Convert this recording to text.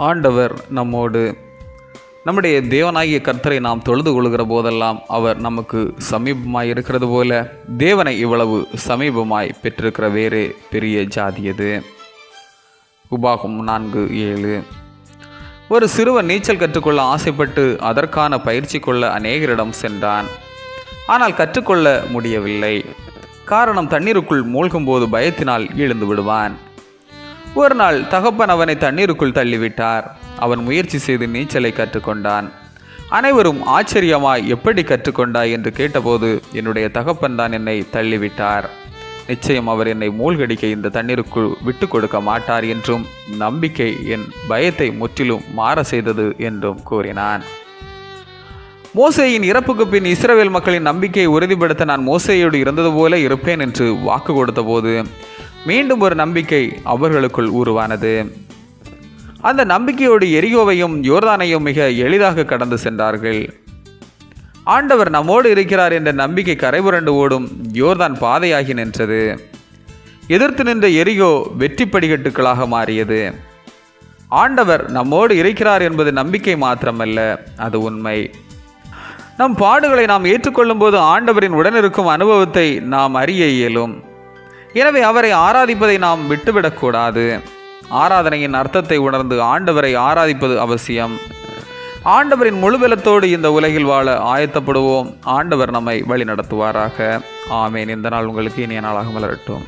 ஆண்டவர் நம்மோடு. நம்முடைய தேவனாகிய கர்த்தரை நாம் தொழுது கொள்கிற போதெல்லாம் அவர் நமக்கு சமீபமாய் இருக்கிறது போல தேவனை இவ்வளவு சமீபமாய் பெற்றிருக்கிற வேறு பெரிய ஜாதி அது. உபாகம் 4:7. ஒரு சிறுவன் நீச்சல் கற்றுக்கொள்ள ஆசைப்பட்டு அதற்கான பயிற்சி கொள்ள அநேகரிடம் சென்றான். ஆனால் கற்றுக்கொள்ள முடியவில்லை. காரணம், தண்ணீருக்குள் மூழ்கும்போது பயத்தினால் எழுந்து விடுவான். ஒரு நாள் தகப்பன் அவனை தண்ணீருக்குள் தள்ளிவிட்டார். அவன் முயற்சி செய்து நீச்சலை கற்றுக்கொண்டான். அனைவரும் ஆச்சரியமாய் எப்படி கற்றுக்கொண்டாய் என்று கேட்டபோது, என்னுடைய தகப்பன் தான் என்னை தள்ளிவிட்டார். நிச்சயம் அவர் என்னை மூழ்கடிக்க இந்த தண்ணீருக்குள் விட்டு கொடுக்க மாட்டார் என்றும் நம்பிக்கை என் பயத்தை முற்றிலும் மாற செய்தது என்றும் கூறினான். மோசேயின் இறப்புக்கு பின் இஸ்ரவேல் மக்களின் நம்பிக்கையை உறுதிப்படுத்த நான் மோசேயோடு இருந்தது போல இருப்பேன் என்று வாக்கு கொடுத்த போது மீண்டும் ஒரு நம்பிக்கை அவர்களுக்குள் உருவானது. அந்த நம்பிக்கையோடு எரிகோவையும் யோர்தானையும் மிக எளிதாக கடந்து சென்றார்கள். ஆண்டவர் நம்மோடு இருக்கிறார் என்ற நம்பிக்கை கரைபுரண்டு ஓடும் யோர்தான் பாதையாகி நின்றது. எதிர்த்து நின்ற எரிகோ வெற்றி படிக்கட்டுகளாக மாறியது. ஆண்டவர் நம்மோடு இருக்கிறார் என்பது நம்பிக்கை மாத்திரமல்ல, அது உண்மை. நம் பாடுகளை நாம் ஏற்றுக்கொள்ளும் போது ஆண்டவரின் உடனிருக்கும் அனுபவத்தை நாம் அறிய இயலும். எனவே அவரை ஆராதிப்பதை நாம் விட்டுவிடக்கூடாது. ஆராதனையின் அர்த்தத்தை உணர்ந்து ஆண்டவரை ஆராதிப்பது அவசியம். ஆண்டவரின் முழுபலத்தோடு இந்த உலகில் வாழ ஆயத்தப்படுவோம். ஆண்டவர் நம்மை வழி நடத்துவாராக. ஆமேன். இந்த நாள் உங்களுக்கு இனிய நாளாக மலரட்டும்.